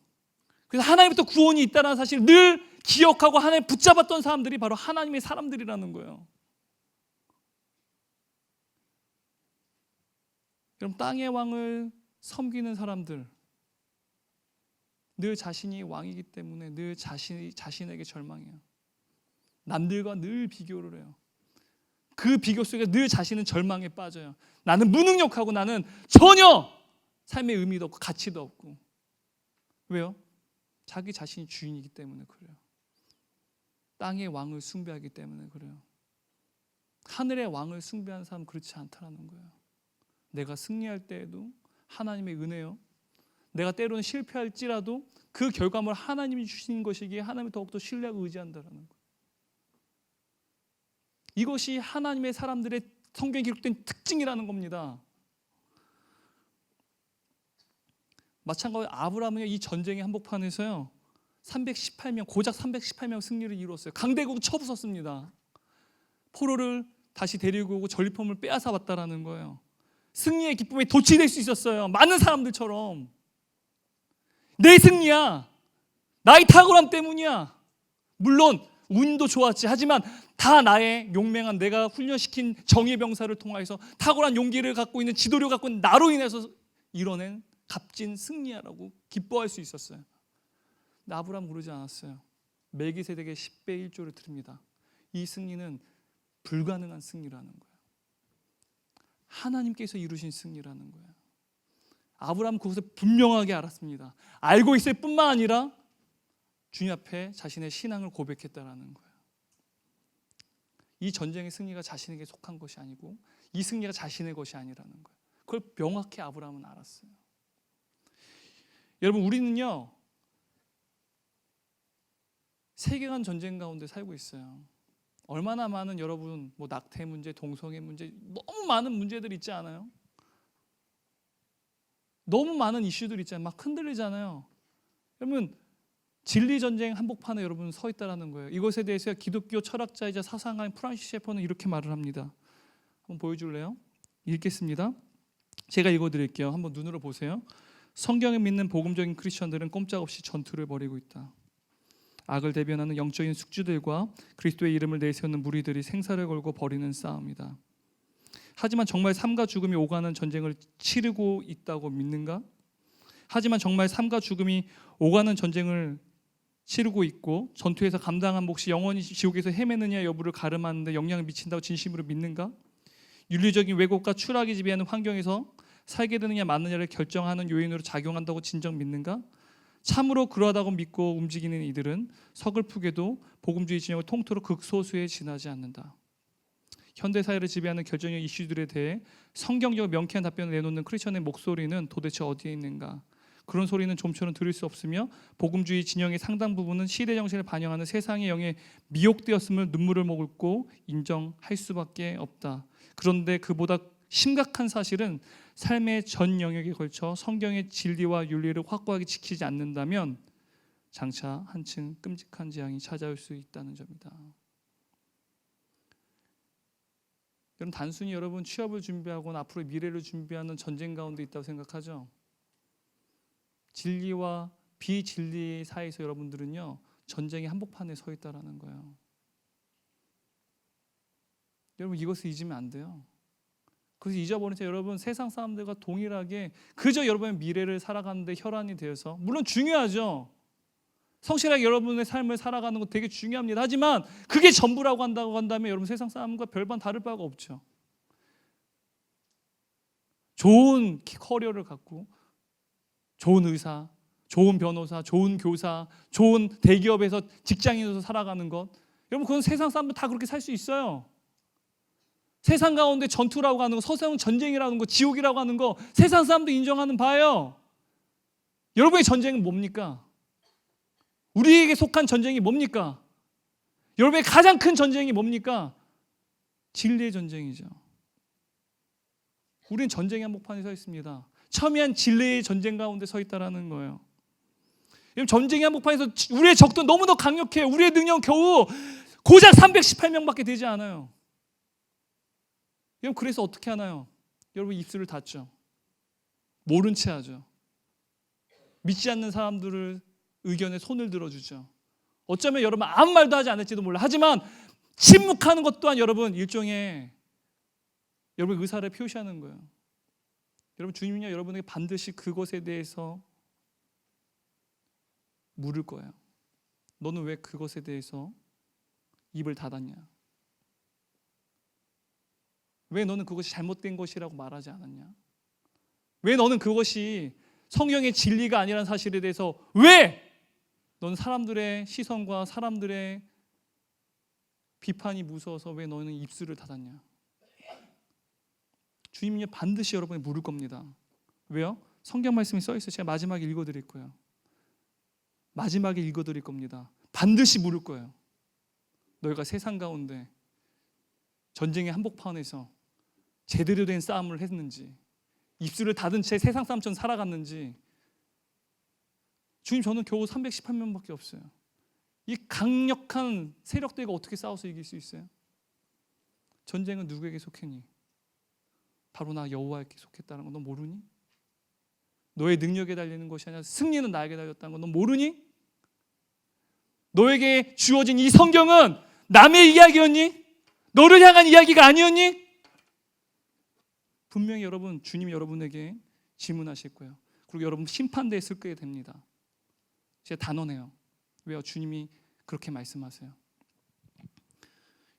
그래서 하나님부터 구원이 있다는 사실을 늘 기억하고 하나님 붙잡았던 사람들이 바로 하나님의 사람들이라는 거예요. 여러분, 땅의 왕을 섬기는 사람들, 늘 자신이 왕이기 때문에 늘 자신에게 절망해요. 남들과 늘 비교를 해요. 그 비교 속에 늘 자신은 절망에 빠져요. 나는 무능력하고 나는 전혀 삶의 의미도 없고 가치도 없고. 왜요? 자기 자신이 주인이기 때문에 그래요. 땅의 왕을 숭배하기 때문에 그래요. 하늘의 왕을 숭배하는 사람은 그렇지 않다라는 거예요. 내가 승리할 때에도 하나님의 은혜요, 내가 때로는 실패할지라도 그 결과물 하나님이 주신 것이기에 하나님을 더욱더 신뢰하고 의지한다는 거예요. 이것이 하나님의 사람들의 성경에 기록된 특징이라는 겁니다. 마찬가지로 아브라함은 이 전쟁의 한복판에서요 318명, 고작 318명 승리를 이루었어요. 강대국 쳐부쉈습니다. 포로를 다시 데리고 오고 전리품을 빼앗아 왔다라는 거예요. 승리의 기쁨에 도취될 수 있었어요. 많은 사람들처럼. 내 승리야, 나의 탁월함 때문이야. 물론 운도 좋았지. 하지만 다 나의 용맹한, 내가 훈련시킨 정예병사를 통해서 탁월한 용기를 갖고 있는, 지도력을 갖고 있는 나로 인해서 이뤄낸 값진 승리야라고 기뻐할 수 있었어요. 근데 아브라함은 그러지 않았어요. 멜기세덱의 10배 1조를 드립니다. 이 승리는 불가능한 승리라는 거예요. 하나님께서 이루신 승리라는 거예요. 아브라함은 그것을 분명하게 알았습니다. 알고 있을 뿐만 아니라 주님 앞에 자신의 신앙을 고백했다라는 거예요. 이 전쟁의 승리가 자신에게 속한 것이 아니고 이 승리가 자신의 것이 아니라는 거예요. 그걸 명확히 아브라함은 알았어요. 여러분, 우리는요 세계관 전쟁 가운데 살고 있어요. 얼마나 많은, 여러분, 낙태 문제, 동성애 문제, 너무 많은 문제들이 있지 않아요? 너무 많은 이슈들이 있잖아요. 막 흔들리잖아요. 여러분, 진리 전쟁 한복판에 여러분 서 있다라는 거예요. 이것에 대해서 기독교 철학자이자 사상가인 프란시스 셰퍼는 이렇게 말을 합니다. 한번 보여줄래요? 읽겠습니다. 제가 읽어드릴게요. 한번 눈으로 보세요. 성경을 믿는 복음적인 크리스천들은 꼼짝없이 전투를 벌이고 있다. 악을 대변하는 영적인 숙주들과 그리스도의 이름을 내세우는 무리들이 생사를 걸고 벌이는 싸움이다. 하지만 정말 삶과 죽음이 오가는 전쟁을 치르고 있다고 믿는가? 하지만 정말 삶과 죽음이 오가는 전쟁을 치르고 있고 전투에서 감당한 몫이 영원히 지옥에서 헤매느냐 여부를 가름하는데 영향을 미친다고 진심으로 믿는가? 윤리적인 왜곡과 추락이 지배하는 환경에서 살게 되느냐 마느냐를 결정하는 요인으로 작용한다고 진정 믿는가? 참으로 그러하다고 믿고 움직이는 이들은 서글프게도 복음주의 진영을 통틀어 극소수에 지나지 않는다. 현대사회를 지배하는 결정적 이슈들에 대해 성경적 명쾌한 답변을 내놓는 크리스천의 목소리는 도대체 어디에 있는가? 그런 소리는 좀처럼 들을 수 없으며 복음주의 진영의 상당 부분은 시대 정신을 반영하는 세상의 영에 미혹되었음을 눈물을 머금고 인정할 수밖에 없다. 그런데 그보다 심각한 사실은 삶의 전 영역에 걸쳐 성경의 진리와 윤리를 확고하게 지키지 않는다면 장차 한층 끔찍한 재앙이 찾아올 수 있다는 점이다. 여러분, 단순히 여러분 취업을 준비하거나 앞으로 미래를 준비하는 전쟁 가운데 있다고 생각하죠? 진리와 비진리 사이에서 여러분들은요 전쟁의 한복판에 서 있다라는 거예요. 여러분, 이것을 잊으면 안 돼요. 그래서 잊어버린 채 여러분 세상 사람들과 동일하게 그저 여러분의 미래를 살아가는데 혈안이 되어서, 물론 중요하죠. 성실하게 여러분의 삶을 살아가는 것 되게 중요합니다. 하지만 그게 전부라고 한다면 여러분 세상 사람과 별반 다를 바가 없죠. 좋은 커리어를 갖고 좋은 의사, 좋은 변호사, 좋은 교사, 좋은 대기업에서 직장인으로서 살아가는 것, 여러분 그건 세상 사람들 다 그렇게 살 수 있어요. 세상 가운데 전투라고 하는 거, 서세운 전쟁이라는 거, 지옥이라고 하는 거 세상 사람도 인정하는 바예요. 여러분의 전쟁은 뭡니까? 우리에게 속한 전쟁이 뭡니까? 여러분의 가장 큰 전쟁이 뭡니까? 진리의 전쟁이죠. 우리는 전쟁의 한복판에 서 있습니다. 첨예한 진리의 전쟁 가운데 서 있다라는 거예요. 전쟁의 한복판에서 우리의 적도 너무나 강력해요. 우리의 능력은 겨우 고작 318명밖에 되지 않아요. 여러분, 그래서 어떻게 하나요? 여러분, 입술을 닫죠. 모른 채 하죠. 믿지 않는 사람들을 의견에 손을 들어주죠. 어쩌면 여러분 아무 말도 하지 않을지도 몰라. 하지만 침묵하는 것 또한 여러분 일종의 여러분 의사를 표시하는 거예요. 여러분, 주님은요 여러분에게 반드시 그것에 대해서 물을 거예요. 너는 왜 그것에 대해서 입을 닫았냐? 왜 너는 그것이 잘못된 것이라고 말하지 않았냐? 왜 너는 그것이 성경의 진리가 아니라는 사실에 대해서 왜 너는 사람들의 시선과 사람들의 비판이 무서워서 왜 너는 입술을 닫았냐? 주님은요 반드시 여러분이 물을 겁니다. 왜요? 성경 말씀이 써 있어요. 제가 마지막에 읽어드릴 거예요. 마지막에 읽어드릴 겁니다. 반드시 물을 거예요. 너희가 세상 가운데 전쟁의 한복판에서 제대로 된 싸움을 했는지, 입술을 닫은 채 세상 사람처럼 살아갔는지. 주님, 저는 겨우 318명밖에 없어요. 이 강력한 세력들과 어떻게 싸워서 이길 수 있어요? 전쟁은 누구에게 속했니? 바로 나 여호와에게 속했다는 거 너 모르니? 너의 능력에 달리는 것이 아니라 승리는 나에게 달렸다는 거 너 모르니? 너에게 주어진 이 성경은 남의 이야기였니? 너를 향한 이야기가 아니었니? 분명히 여러분, 주님이 여러분에게 질문하실 거예요. 그리고 여러분 심판대에 서게 됩니다. 제가 단언해요. 왜요? 주님이 그렇게 말씀하세요.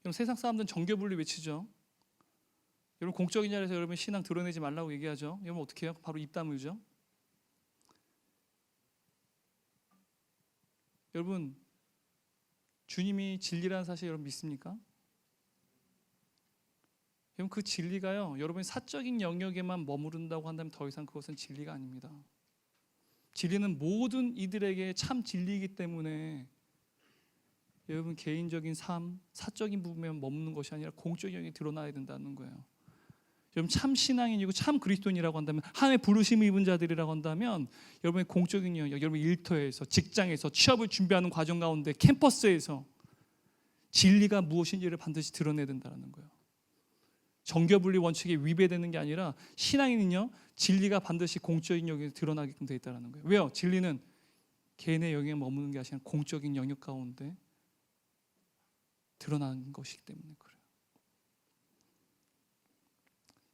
여러분, 세상 사람들은 정교분리 외치죠. 여러분, 공적인 자리에서 여러분 신앙 드러내지 말라고 얘기하죠. 여러분 어떻게 해요? 바로 입 다물죠. 여러분, 주님이 진리라는 사실 여러분 믿습니까? 여러분, 그 진리가요 여러분이 사적인 영역에만 머무른다고 한다면 더 이상 그것은 진리가 아닙니다. 진리는 모든 이들에게 참 진리이기 때문에 여러분 개인적인 삶, 사적인 부분에만 머무는 것이 아니라 공적인 영역에 드러나야 된다는 거예요. 여러분, 참 신앙인이고 참 그리스도인이라고 한다면, 하나님의 부르심을 입은 자들이라고 한다면 여러분의 공적인 영역, 여러분 일터에서, 직장에서, 취업을 준비하는 과정 가운데, 캠퍼스에서 진리가 무엇인지를 반드시 드러내야 된다는 거예요. 정교분리 원칙에 위배되는 게 아니라 신앙인은요 진리가 반드시 공적인 영역에 드러나게끔 되어 있다는 거예요. 왜요? 진리는 개인의 영역에 머무는 게 아니라 공적인 영역 가운데 드러나는 것이기 때문에 그래요.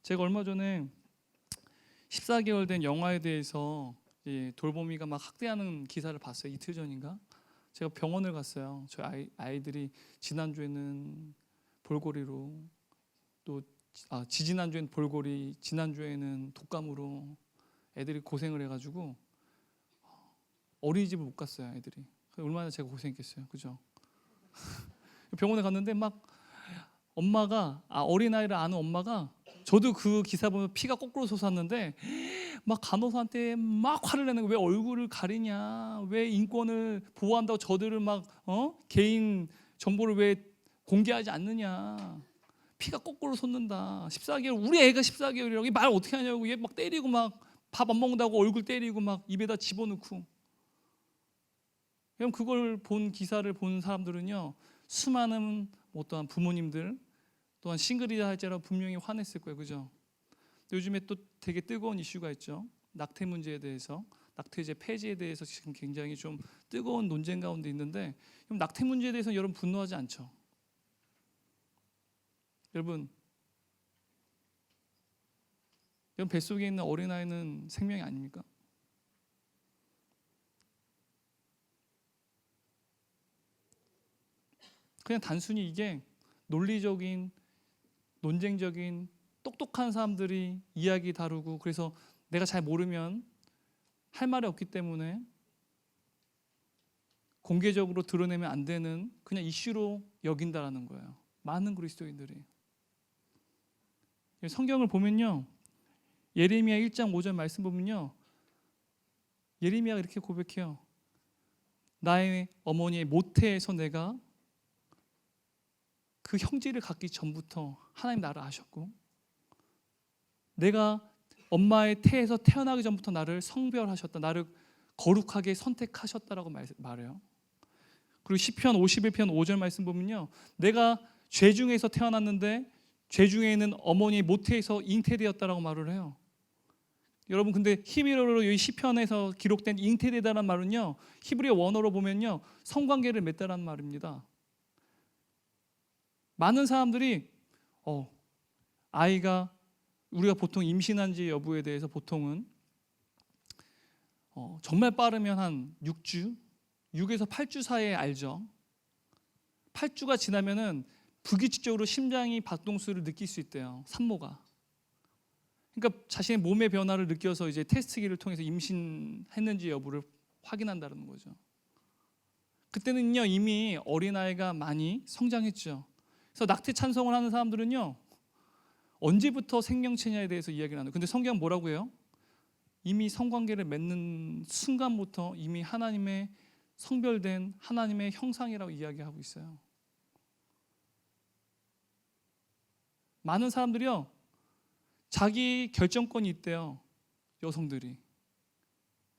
제가 얼마 전에 14개월 된 영아에 대해서 돌보미가 막 학대하는 기사를 봤어요. 이틀 전인가? 제가 병원을 갔어요. 저희 아이들이 지난주에는 볼고리로, 또 지지난주에는 볼고리, 지난주에는 독감으로 애들이 고생을 해가지고 어린이집을 못 갔어요. 애들이 얼마나 제가 고생했겠어요. 그죠? 병원에 갔는데 막 엄마가 어린아이를 아는 엄마가, 저도 그 기사 보면 피가 거꾸로 솟았는데 막 간호사한테 막 화를 내는 거예요. 왜 얼굴을 가리냐, 왜 인권을 보호한다고 저들을 막 개인 정보를 왜 공개하지 않느냐, 피가 거꾸로 솟는다. 14개월, 우리 애가 14개월이라고 말 어떻게 하냐고, 얘 막 때리고, 막 밥 안 먹는다고 얼굴 때리고 막 입에다 집어넣고. 그럼 그걸 본 기사를 본 사람들은요, 수많은 어떠한 부모님들 또한 싱글이라 할지라도 분명히 화냈을 거예요. 그죠? 요즘에 또 되게 뜨거운 이슈가 있죠. 낙태 문제에 대해서, 낙태죄 폐지에 대해서 지금 굉장히 좀 뜨거운 논쟁 가운데 있는데, 그럼 낙태 문제에 대해서 여러분 분노하지 않죠? 여러분 뱃속에 있는 어린아이는 생명이 아닙니까? 그냥 단순히 이게 논리적인, 논쟁적인, 똑똑한 사람들이 이야기 다루고, 그래서 내가 잘 모르면 할 말이 없기 때문에 공개적으로 드러내면 안 되는 그냥 이슈로 여긴다라는 거예요. 많은 그리스도인들이. 성경을 보면요, 예레미야 1장 5절 말씀 보면요, 예레미야가 이렇게 고백해요. 나의 어머니의 모태에서 내가 그 형제를 갖기 전부터 하나님 나를 아셨고, 내가 엄마의 태에서 태어나기 전부터 나를 성별하셨다, 나를 거룩하게 선택하셨다라고 말해요. 그리고 시편 51편 5절 말씀 보면요, 내가 죄 중에서 태어났는데 죄 중에 있는 어머니의 모태에서 잉태되었다라고 말을 해요. 여러분, 근데 히브리어로 이 시편에서 기록된 잉태되다라는 말은요, 히브리어 원어로 보면요, 성관계를 맺다라는 말입니다. 많은 사람들이 아이가, 우리가 보통 임신한지 여부에 대해서 보통은 정말 빠르면 한 6주, 6에서 8주 사이에 알죠. 8주가 지나면은 불규칙적으로 심장이 박동수를 느낄 수 있대요. 산모가. 그러니까 자신의 몸의 변화를 느껴서 이제 테스트기를 통해서 임신했는지 여부를 확인한다는 거죠. 그때는요, 이미 어린아이가 많이 성장했죠. 그래서 낙태 찬성을 하는 사람들은요, 언제부터 생명체냐에 대해서 이야기를 하는. 근데 성경은 뭐라고 해요? 이미 성관계를 맺는 순간부터 이미 하나님의 성별된 하나님의 형상이라고 이야기하고 있어요. 많은 사람들이요, 자기 결정권이 있대요. 여성들이,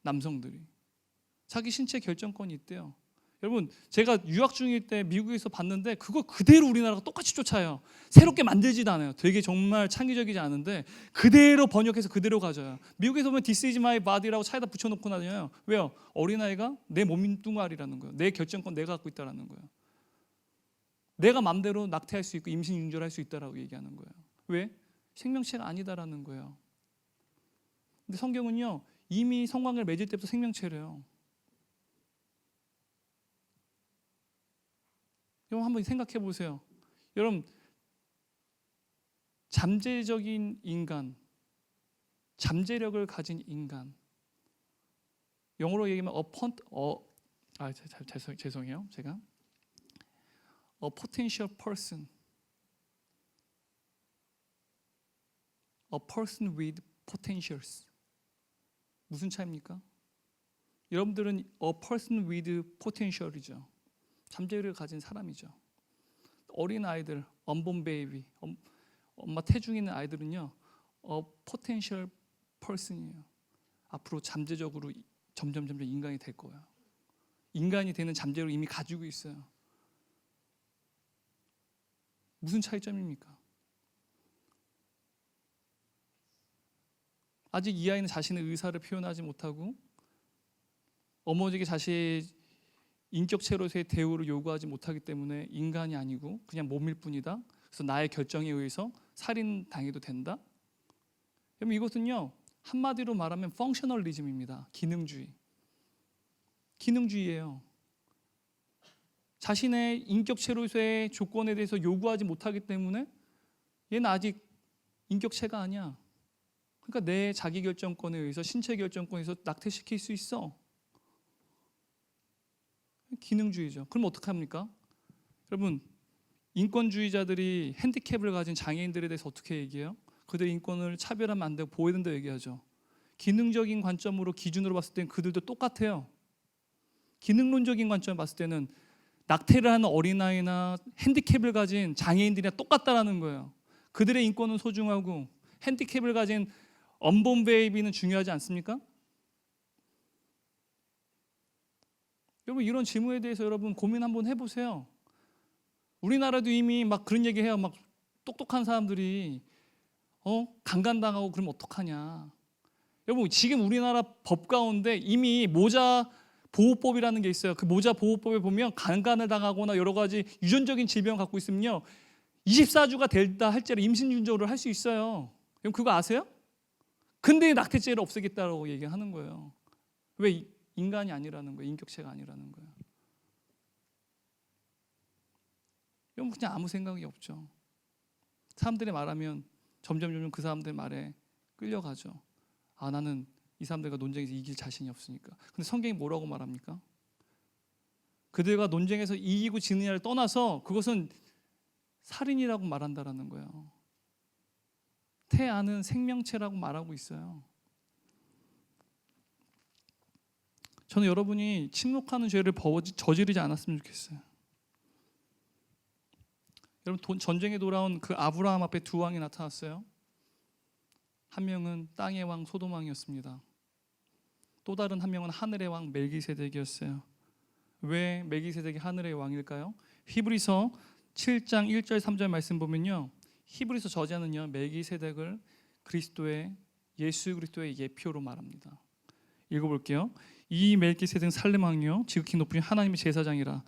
남성들이 자기 신체 결정권이 있대요. 여러분, 제가 유학 중일 때 미국에서 봤는데 그거 그대로 우리나라가 똑같이 쫓아요. 새롭게 만들지도 않아요. 되게 정말 창의적이지 않은데 그대로 번역해서 그대로 가져요. 미국에서 보면 This is my body라고 차에다 붙여놓고 다녀요. 왜요? 어린아이가 내 몸뚱아리라는 거예요. 내 결정권 내가 갖고 있다는 거예요. 내가 마음대로 낙태할 수 있고 임신 윤절할 수 있다라고 얘기하는 거예요. 왜? 생명체가 아니다라는 거예요. 근데 성경은요, 이미 성관계를 맺을 때부터 생명체래요. 여러분 한번 생각해 보세요. 여러분, 잠재적인 인간, 잠재력을 가진 인간, 영어로 얘기하면 죄송해요. 제가 a potential person, a person with potentials. 무슨 차이입니까? 여러분들은 a person with potential이죠. 잠재력을 가진 사람이죠. 어린 아이들, unborn baby, 엄마 태중에 있는 아이들은요, potential person이에요. 앞으로 잠재적으로 점점 인간이 될 거예요. 인간이 되는 잠재력을 이미 가지고 있어요. 무슨 차이점입니까? 아직 이 아이는 자신의 의사를 표현하지 못하고 어머니에게 자신의 인격체로서의 대우를 요구하지 못하기 때문에 인간이 아니고 그냥 몸일 뿐이다. 그래서 나의 결정에 의해서 살인당해도 된다. 여러분 이것은요 한마디로 말하면 펑셔널리즘입니다. 기능주의예요. 자신의 인격체로서의 조건에 대해서 요구하지 못하기 때문에 얘는 아직 인격체가 아니야. 그러니까 내 자기 결정권에 의해서 신체 결정권에서 낙태시킬 수 있어. 기능주의죠. 그럼 어떻게 합니까? 여러분 인권주의자들이 핸디캡을 가진 장애인들에 대해서 어떻게 얘기해요? 그들의 인권을 차별하면 안 되고 보호해야 된다고 얘기하죠. 기능적인 관점으로 기준으로 봤을 때는 그들도 똑같아요. 기능론적인 관점을 봤을 때는 낙태를 하는 어린아이나 핸디캡을 가진 장애인들이랑 똑같다라는 거예요. 그들의 인권은 소중하고 핸디캡을 가진 언본 베이비는 중요하지 않습니까? 여러분 이런 질문에 대해서 여러분 고민 한번 해보세요. 우리나라도 이미 막 그런 얘기해요. 막 똑똑한 사람들이 강간당하고 그러면 어떡하냐. 여러분 지금 우리나라 법 가운데 이미 모자 보호법이라는 게 있어요. 그 모자 보호법에 보면 강간을 당하거나 여러 가지 유전적인 질병을 갖고 있으면요 24주가 될다 할지라 임신 윤조를 할 수 있어요. 여러분 그거 아세요? 근데 낙태죄를 없애겠다고 얘기하는 거예요. 왜? 인간이 아니라는 거예요. 인격체가 아니라는 거예요. 여러분 그냥 아무 생각이 없죠. 사람들이 말하면 점점 그 사람들 말에 끌려가죠. 아 나는 이 사람들과 논쟁에서 이길 자신이 없으니까. 근데 성경이 뭐라고 말합니까? 그들과 논쟁에서 이기고 지느냐를 떠나서 그것은 살인이라고 말한다라는 거예요. 태아는 생명체라고 말하고 있어요. 저는 여러분이 침묵하는 죄를 저지르지 않았으면 좋겠어요. 여러분 전쟁에 돌아온 그 아브라함 앞에 두 왕이 나타났어요. 한 명은 땅의 왕 소돔 왕이었습니다. 또 다른 한 명은 하늘의 왕 멜기세덱이었어요. 왜 멜기세덱이 하늘의 왕일까요? 히브리서 7장 1절 3절 말씀 보면요. 히브리서 저자는요 멜기세덱을 예수 그리스도의 예표로 말합니다. 읽어볼게요. 이 멜기세덱은 살렘 왕이요 지극히 높으신 하나님의 제사장이라.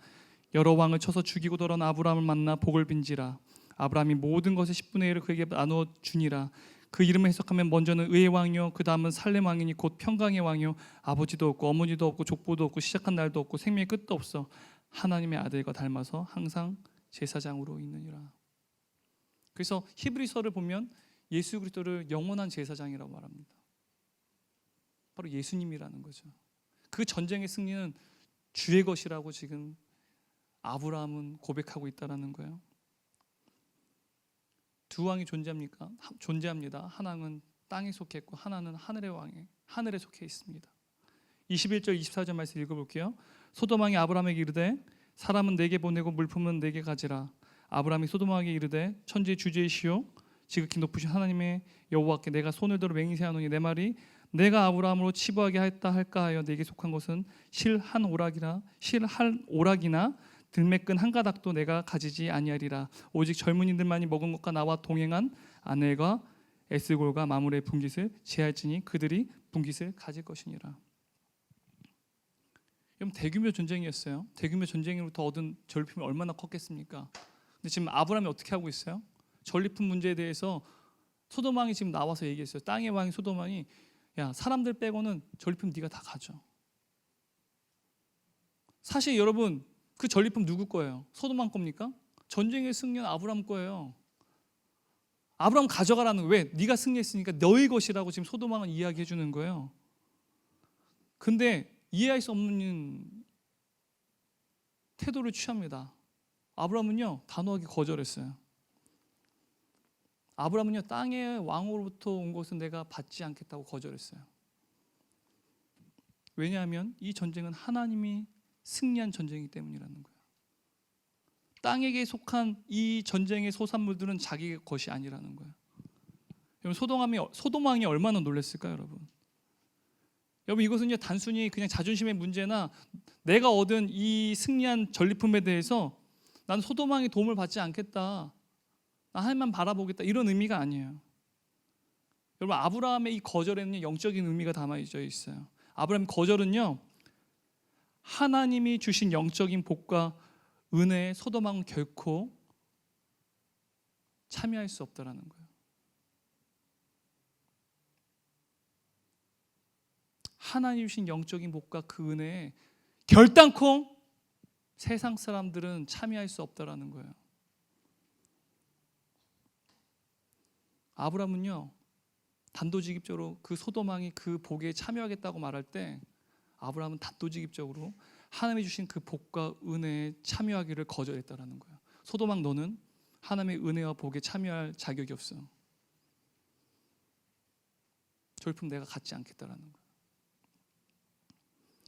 여러 왕을 쳐서 죽이고 돌아온 아브라함을 만나 복을 빈지라. 아브라함이 모든 것의 10분의 1을 그에게 나누어 주니라. 그 이름을 해석하면 먼저는 의의 왕이요 그 다음은 살렘 왕이니 곧 평강의 왕이요 아버지도 없고 어머니도 없고 족보도 없고 시작한 날도 없고 생명의 끝도 없어 하나님의 아들과 닮아서 항상 제사장으로 있느니라. 그래서 히브리서를 보면 예수 그리스도를 영원한 제사장이라고 말합니다. 바로 예수님이라는 거죠. 그 전쟁의 승리는 주의 것이라고 지금 아브라함은 고백하고 있다라는 거예요. 두 왕이 존재합니까? 존재합니다. 하나는 땅에 속해 있고 하나는 하늘에 속해 있습니다. 21절 24절 말씀 읽어볼게요. 소돔 왕이 아브라함에게 이르되 사람은 내게 보내고 물품은 내게 가지라. 아브라함이 소돔 왕에게 이르되 천지의 주제이시오 지극히 높으신 하나님의 여호와께 내가 손을 들어 맹세하노니 내 말이 내가 아브라함으로 치부하게 했다 할까 하여 내게 속한 것은 실 한 오락이나 들매끈 한 가닥도 내가 가지지 아니하리라. 오직 젊은이들만이 먹은 것과 나와 동행한 아내가 에스골과 마물의 분깃을 제할지니 그들이 분깃을 가질 것이니라. 여러분 대규모 전쟁이었어요. 대규모 전쟁으로부터 얻은 전리품이 얼마나 컸겠습니까? 근데 지금 아브라함이 어떻게 하고 있어요? 전리품 문제에 대해서 소돔 왕이 지금 나와서 얘기했어요. 땅의 왕이 소돔 왕이 야 사람들 빼고는 전리품 네가 다 가져. 사실 여러분 그 전리품 누구 거예요? 소돔 왕 겁니까? 전쟁의 승리는 아브라함 거예요. 아브라함 가져가라는 거예요. 왜? 네가 승리했으니까 너희 것이라고 지금 소돔 왕은 이야기해 주는 거예요. 근데 이해할 수 없는 태도를 취합니다. 아브라함은요 단호하게 거절했어요. 아브라함은요 땅의 왕으로부터 온 것은 내가 받지 않겠다고 거절했어요. 왜냐하면 이 전쟁은 하나님이 승리한 전쟁이기 때문이라는 거예요. 땅에게 속한 이 전쟁의 소산물들은 자기 것이 아니라는 거예요. 여러분 소돔 왕이 얼마나 놀랐을까요, 여러분? 여러분 이것은요 단순히 그냥 자존심의 문제나 내가 얻은 이 승리한 전리품에 대해서 난 소돔 왕의 도움을 받지 않겠다, 나 하나님만 바라보겠다 이런 의미가 아니에요. 여러분 아브라함의 이 거절에는 영적인 의미가 담아져 있어요. 아브라함 거절은요 하나님이 주신 영적인 복과 은혜에 소돔왕은 결코 참여할 수 없다라는 거예요. 하나님이 주신 영적인 복과 그 은혜에 결단코 세상 사람들은 참여할 수 없다라는 거예요. 아브라함은요, 단도직입적으로 그 소돔왕이 그 복에 참여하겠다고 말할 때 아브라함은 단도직입적으로 하나님이 주신 그 복과 은혜에 참여하기를 거절했다라는 거예요. 소돔왕, 너는 하나님의 은혜와 복에 참여할 자격이 없어. 졸품 내가 갖지 않겠다라는 거예요.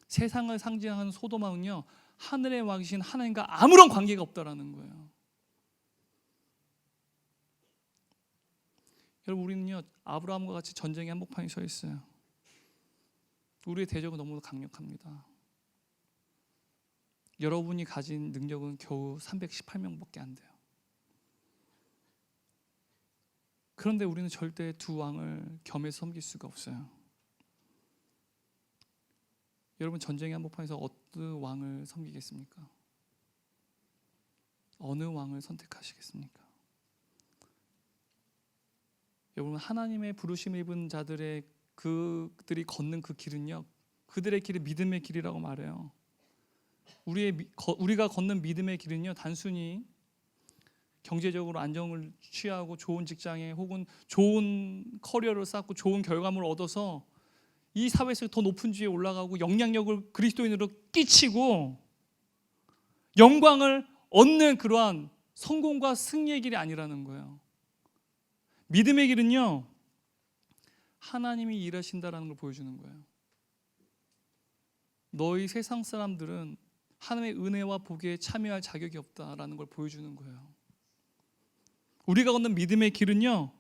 세상을 상징하는 소돔왕은요, 하늘의 왕이신 하나님과 아무런 관계가 없다라는 거예요. 여러분, 우리는요 아브라함과 같이 전쟁의 한복판에 서 있어요. 우리의 대적은 너무도 강력합니다. 여러분이 가진 능력은 겨우 318명밖에 안 돼요. 그런데 우리는 절대 두 왕을 겸해서 섬길 수가 없어요. 여러분, 전쟁의 한복판에서 어느 왕을 섬기겠습니까? 어느 왕을 선택하시겠습니까? 여러분, 하나님의 부르심을 입은 자들의 그들이 걷는 그 길은요, 그들의 길이 믿음의 길이라고 말해요. 우리가 걷는 믿음의 길은요, 단순히 경제적으로 안정을 취하고 좋은 직장에 혹은 좋은 커리어를 쌓고 좋은 결과물을 얻어서 이 사회에서 더 높은 지위에 올라가고 영향력을 그리스도인으로 끼치고 영광을 얻는 그러한 성공과 승리의 길이 아니라는 거예요. 믿음의 길은요, 하나님이 일하신다라는 걸 보여주는 거예요. 너희 세상 사람들은 하나님의 은혜와 복에 참여할 자격이 없다라는 걸 보여주는 거예요. 우리가 걷는 믿음의 길은요,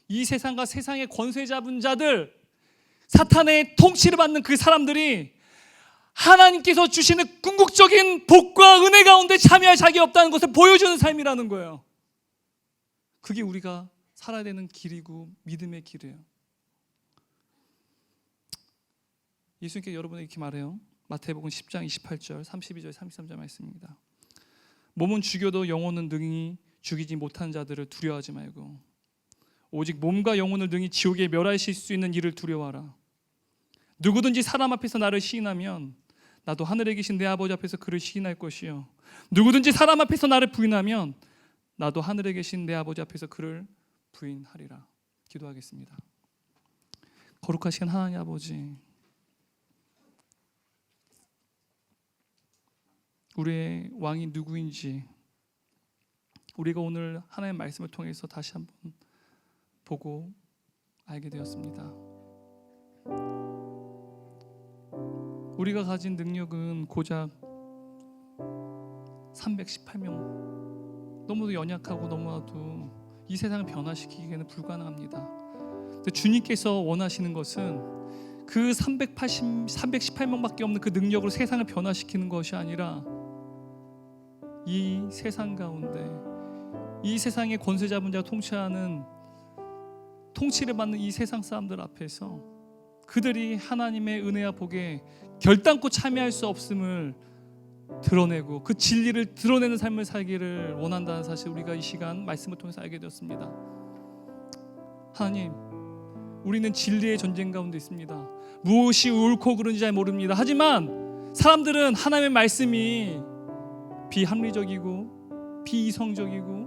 이 세상과 세상의 권세 잡은 자들, 사탄의 통치를 받는 그 사람들이 하나님께서 주시는 궁극적인 복과 은혜 가운데 참여할 자격이 없다는 것을 보여주는 삶이라는 거예요. 그게 우리가 살아야 되는 길이고 믿음의 길이에요. 예수님께서 여러분에게 이렇게 말해요. 마태복음 10장 28절 32절 33절 말씀입니다. 몸은 죽여도 영혼은 능히 죽이지 못하는 자들을 두려워하지 말고 오직 몸과 영혼을 능히 지옥에 멸하실 수 있는 이를 두려워하라. 누구든지 사람 앞에서 나를 시인하면 나도 하늘에 계신 내 아버지 앞에서 그를 시인할 것이요, 누구든지 사람 앞에서 나를 부인하면 나도 하늘에 계신 내 아버지 앞에서 그를 부인하리라. 기도하겠습니다. 거룩하신 하나님 아버지, 우리의 왕이 누구인지 우리가 오늘 하나님의 말씀을 통해서 다시 한번 보고 알게 되었습니다. 우리가 가진 능력은 고작 318명, 너무도 연약하고 너무나도 이 세상을 변화시키기에는 불가능합니다. 근데 주님께서 원하시는 것은 그 318명밖에 없는 그 능력으로 세상을 변화시키는 것이 아니라 이 세상 가운데 이 세상의 권세 잡은 자가 통치하는 통치를 받는 이 세상 사람들 앞에서 그들이 하나님의 은혜와 복에 결단코 참여할 수 없음을 드러내고 그 진리를 드러내는 삶을 살기를 원한다는 사실, 우리가 이 시간 말씀을 통해서 알게 되었습니다. 하나님, 우리는 진리의 전쟁 가운데 있습니다. 무엇이 옳고 그른지 잘 모릅니다. 하지만 사람들은 하나님의 말씀이 비합리적이고 비이성적이고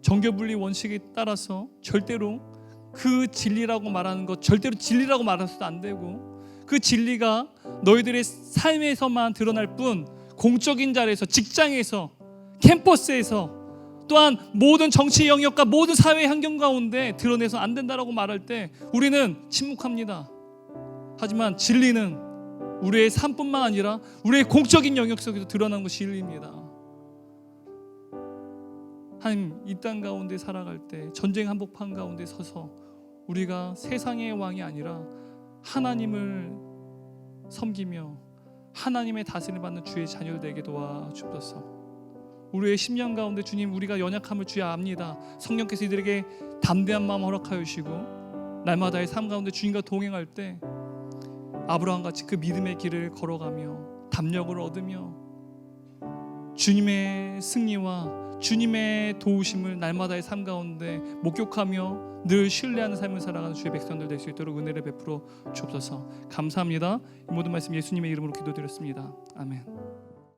정교분리 원칙에 따라서 절대로 그 진리라고 말하는 것, 절대로 진리라고 말해서도 안 되고, 그 진리가 너희들의 삶에서만 드러날 뿐 공적인 자리에서, 직장에서, 캠퍼스에서, 또한 모든 정치 영역과 모든 사회 환경 가운데 드러내서 안 된다라고 말할 때 우리는 침묵합니다. 하지만 진리는 우리의 삶뿐만 아니라 우리의 공적인 영역 속에서 드러나는 것이 진리입니다. 하나님, 이 땅 가운데 살아갈 때 전쟁 한복판 가운데 서서 우리가 세상의 왕이 아니라 하나님을 섬기며 하나님의 다스림을 받는 주의 자녀들 되게 도와주옵소서. 우리의 심령 가운데 주님, 우리가 연약함을 주여 압니다. 성령께서 이들에게 담대한 마음 허락하여 주시고 날마다의 삶 가운데 주님과 동행할 때 아브라함같이 그 믿음의 길을 걸어가며 담력을 얻으며 주님의 승리와 주님의 도우심을 날마다의 삶 가운데 목격하며 늘 신뢰하는 삶을 살아가는 주의 백성들 될 수 있도록 은혜를 베풀어 주옵소서. 감사합니다. 이 모든 말씀 예수님의 이름으로 기도드렸습니다. 아멘.